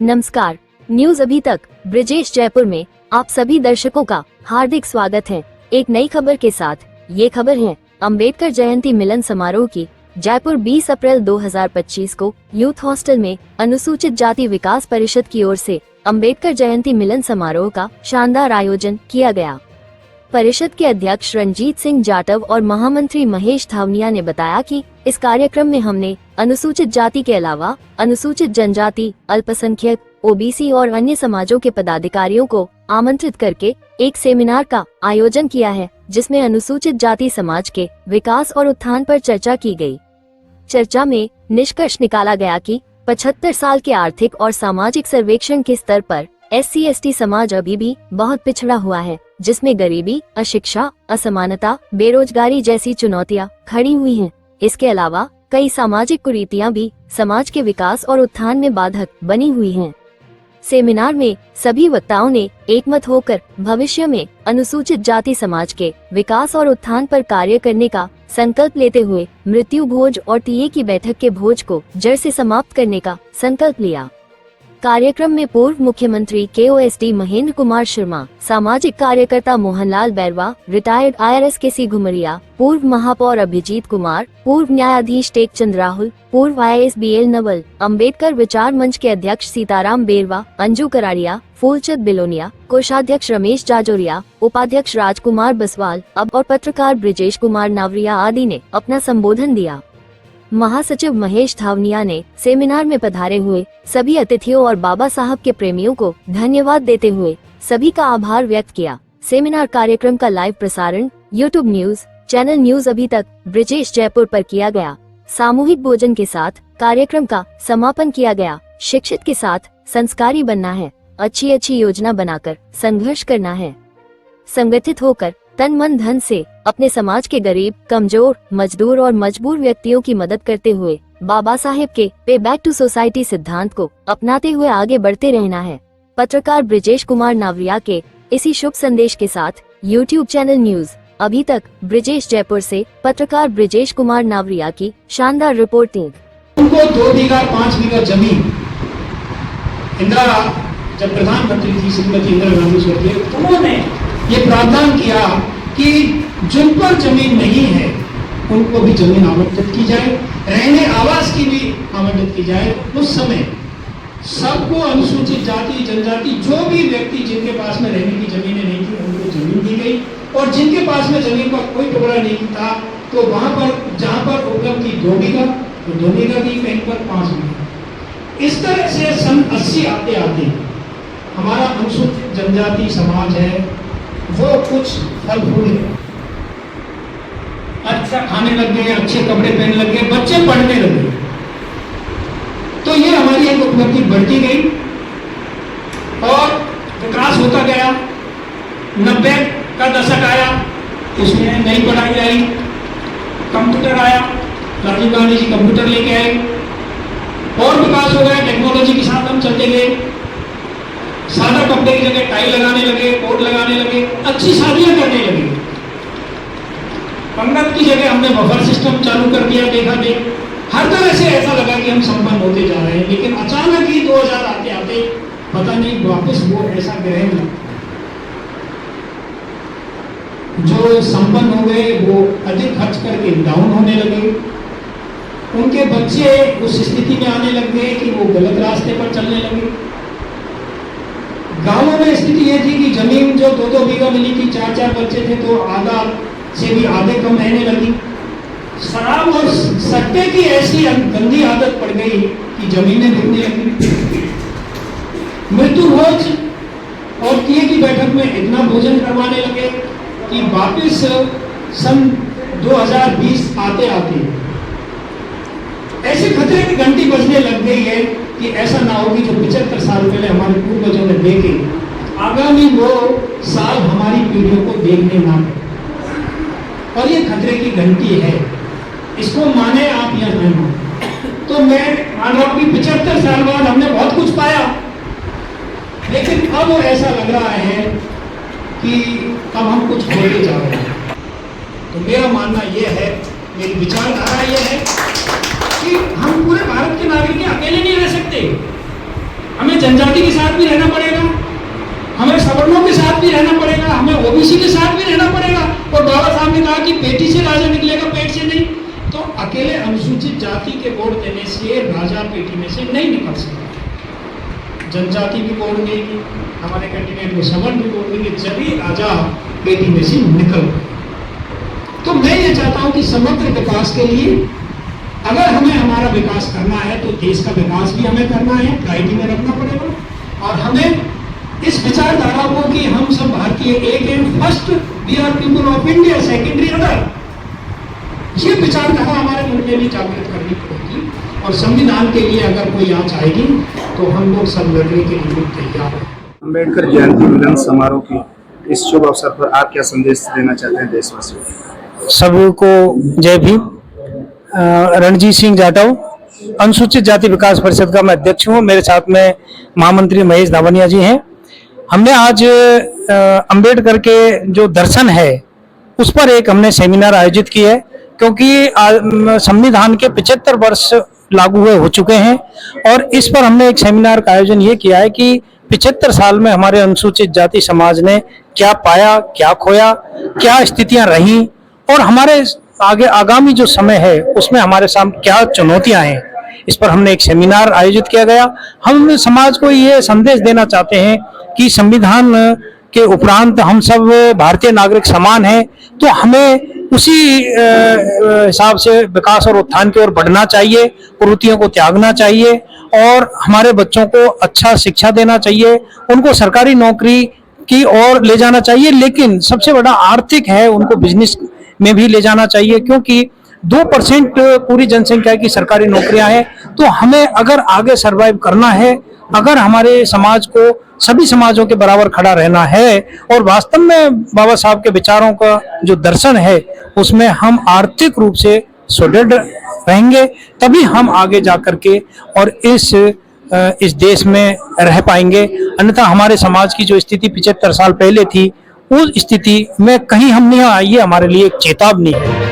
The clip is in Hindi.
नमस्कार। न्यूज अभी तक ब्रिजेश जयपुर में आप सभी दर्शकों का हार्दिक स्वागत है। एक नई खबर के साथ ये खबर है अंबेडकर जयंती मिलन समारोह की। जयपुर 20 अप्रैल 2025 को यूथ हॉस्टल में अनुसूचित जाति विकास परिषद की ओर से अंबेडकर जयंती मिलन समारोह का शानदार आयोजन किया गया। परिषद के अध्यक्ष रंजीत सिंह जाटव और महामंत्री महेश धावनिया ने बताया कि इस कार्यक्रम में हमने अनुसूचित जाति के अलावा अनुसूचित जनजाति, अल्पसंख्यक, ओबीसी और अन्य समाजों के पदाधिकारियों को आमंत्रित करके एक सेमिनार का आयोजन किया है, जिसमें अनुसूचित जाति समाज के विकास और उत्थान पर चर्चा की गई। चर्चा में निष्कर्ष निकाला गया कि 75 साल के आर्थिक और सामाजिक सर्वेक्षण के स्तर पर SC/ST समाज अभी भी बहुत पिछड़ा हुआ है, जिसमें गरीबी, अशिक्षा, असमानता, बेरोजगारी जैसी चुनौतियां खड़ी हुई हैं। इसके अलावा कई सामाजिक कुरीतियां भी समाज के विकास और उत्थान में बाधक बनी हुई हैं। सेमिनार में सभी वक्ताओं ने एकमत होकर भविष्य में अनुसूचित जाति समाज के विकास और उत्थान पर कार्य करने का संकल्प लेते हुए मृत्यु भोज और टीए की बैठक के भोज को जड़ से समाप्त करने का संकल्प लिया। कार्यक्रम में पूर्व मुख्यमंत्री KOSD महेंद्र कुमार शर्मा, सामाजिक कार्यकर्ता Mohanlal Bairwa, retired IRS KC Ghumaria, पूर्व महापौर अभिजीत कुमार, पूर्व न्यायाधीश टेकचंद राहुल, पूर्व IAS BL नवल, अंबेडकर विचार मंच के अध्यक्ष सीताराम बेरवा, अंजू कराड़िया, फूलचंद बिलोनिया, कोषाध्यक्ष रमेश जाजोरिया, उपाध्यक्ष राजकुमार बसवाल और पत्रकार ब्रिजेश कुमार नावरिया आदि ने अपना संबोधन दिया। महासचिव महेश धावनिया ने सेमिनार में पधारे हुए सभी अतिथियों और बाबा साहब के प्रेमियों को धन्यवाद देते हुए सभी का आभार व्यक्त किया। सेमिनार कार्यक्रम का लाइव प्रसारण YouTube न्यूज चैनल न्यूज अभी तक ब्रिजेश जयपुर पर किया गया। सामूहिक भोजन के साथ कार्यक्रम का समापन किया गया। शिक्षित के साथ संस्कारी बनना है, अच्छी योजना बनाकर संघर्ष करना है, संगठित होकर तन मन धन से अपने समाज के गरीब, कमजोर, मजदूर और मजबूर व्यक्तियों की मदद करते हुए बाबा साहेब के पे बैक टू सोसाइटी सिद्धांत को अपनाते हुए आगे बढ़ते रहना है। पत्रकार ब्रिजेश कुमार नावरिया के इसी शुभ संदेश के साथ YouTube चैनल न्यूज अभी तक ब्रिजेश जयपुर से पत्रकार ब्रिजेश कुमार नावरिया की शानदार रिपोर्टिंग। उनको 2 बीघा 5 बीघा जमीन इंदिरा जब प्रधानमंत्री थी श्रीमती इंदिरा गांधी स्वर्गीय, उन्होंने ये प्रावधान किया कि जिन पर जमीन नहीं है उनको भी जमीन आवंटित की जाए, रहने आवास की भी आवंटित की जाए। उस समय सबको अनुसूचित जाति, जनजाति, जो भी व्यक्ति जिनके पास में रहने की जमीनें नहीं थी उनको जमीन दी गई, और जिनके पास में जमीन का कोई टुकड़ा नहीं था तो वहां पर जहां पर उपलब्ध थी 2 बीघा तो 2 बीघा दी, कहीं पर 5 बीघा। इस तरह से सन 80 आते आते हमारा अनुसूचित जनजाति समाज है वो कुछ फल फूल गए, अच्छा खाने लग गए, अच्छे कपड़े पहनने लग गए, बच्चे पढ़ने लगे, तो ये हमारी एक उपलब्धि बढ़ती गई और विकास होता गया। 90 का दशक आया, उसमें नई पढ़ाई आई, कंप्यूटर आया, राजीव गांधी जी कंप्यूटर लेके आए और विकास हो गया। टेक्नोलॉजी के साथ हम चलते गए, सादा कपड़े की जगह टाई लगाने लगे, कोट लगाने लगे, अच्छी शादियां करने लगे, पंगत की जगह हमने बफर सिस्टम चालू कर दिया। देखा हर तरह से ऐसा लगा कि हम संपन्न होते जा रहे हैं, लेकिन अचानक ही 2000 आते आते पता नहीं वापस वो ऐसा ग्रहण जो संपन्न हो गए वो अधिक खर्च करके डाउन होने लगे। उनके बच्चे उस स्थिति में आने लग गए कि वो गलत रास्ते पर चलने लगे। गांवों में स्थिति ये थी कि जमीन जो 2-2 बीघा मिली थी, 4-4 बच्चे थे तो आधा से भी आधे कम रहने लगी। शराब और सट्टे की ऐसी गंदी आदत पड़ गई कि जमीनें बिकने लगी। मृत्यु भोज और टीए की बैठक में इतना भोजन करवाने लगे कि वापिस सन 2020 आते आते ऐसे खतरे की घंटी बजने लग गई है कि ऐसा ना हो कि जो 75 साल पहले हमारे पूर्वजों ने देखे, आगामी वो साल हमारी पीढ़ियों को देखने ना पड़े। और ये खतरे की घंटी है, इसको माने आप या नहीं माने। तो मैं मान रहा हूं कि 75 साल बाद हमने बहुत कुछ पाया, लेकिन अब ऐसा लग रहा है कि अब हम कुछ खोते जा रहे हैं। तो मेरा मानना यह है, मेरी विचारधारा यह है कि हम पूरे भारत के नागरिक अकेले नहीं रह सकते। हमें जनजाति के साथ भी रहना पड़ेगा, हमें सवर्णों के साथ भी रहना पड़ेगा, हमें ओबीसी के साथ भी रहना पड़ेगा। और बाबा साहब ने कहा कि बेटी से राजा निकलेगा, पेट से नहीं। तो अकेले अनुसूचित जाति के वोट देने से राजा पेटी में से नहीं निकल सकता। जनजाति भी वोट देगी, हमारे कैंडिडेट को सवर्ण भी वोट देंगे, जब राजा पेटी में से निकल। तो मैं ये चाहता हूं कि समग्र विकास के लिए अगर हमें हमारा विकास करना है तो देश का विकास भी हमें करना है, प्रायोरिटी में रखना पड़ेगा। और हमें इस विचारधारा को कि हम सब भारतीय एक हैं, first we are people of India, secondary other, ये विचारधारा हमारे मन में भी जागृत करनी पड़ेगी। और संविधान के लिए अगर कोई आज आएगी तो हम लोग सब लड़ने के लिए तैयार हैं। अम्बेडकर जयंती मिलन समारोह की इस शुभ अवसर पर आप क्या संदेश देना चाहते हैं देशवासियों को? सबको जय भीम। रणजीत सिंह जाटव, अनुसूचित जाति विकास परिषद का मैं अध्यक्ष हूँ। मेरे साथ में महामंत्री महेश धावनिया जी हैं। हमने आज अंबेडकर के जो दर्शन है उस पर एक हमने सेमिनार आयोजित किया है, क्योंकि संविधान के 75 वर्ष लागू हुए हो चुके हैं। और इस पर हमने एक सेमिनार का आयोजन ये किया है कि 75 साल में हमारे अनुसूचित जाति समाज ने क्या पाया, क्या खोया, क्या स्थितियां रही, और हमारे आगे आगामी जो समय है उसमें हमारे सामने क्या चुनौतियां हैं। इस पर हमने एक सेमिनार आयोजित किया गया। हम समाज को ये संदेश देना चाहते हैं कि संविधान के उपरांत हम सब भारतीय नागरिक समान हैं, तो हमें उसी हिसाब से विकास और उत्थान की ओर बढ़ना चाहिए, कुरीतियों को त्यागना चाहिए और हमारे बच्चों को अच्छा शिक्षा देना चाहिए, उनको सरकारी नौकरी की ओर ले जाना चाहिए। लेकिन सबसे बड़ा आर्थिक है, उनको बिजनेस में भी ले जाना चाहिए, क्योंकि 2% पूरी जनसंख्या की सरकारी नौकरियां हैं। तो हमें अगर आगे सरवाइव करना है, अगर हमारे समाज को सभी समाजों के बराबर खड़ा रहना है और वास्तव में बाबा साहब के विचारों का जो दर्शन है उसमें हम आर्थिक रूप से सुदृढ़ रहेंगे, तभी हम आगे जा करके और इस देश में रह पाएंगे। अन्यथा हमारे समाज की जो स्थिति 75 साल पहले थी उस स्थिति में कहीं हम नहीं आए, ये हमारे लिए एक चेतावनी है।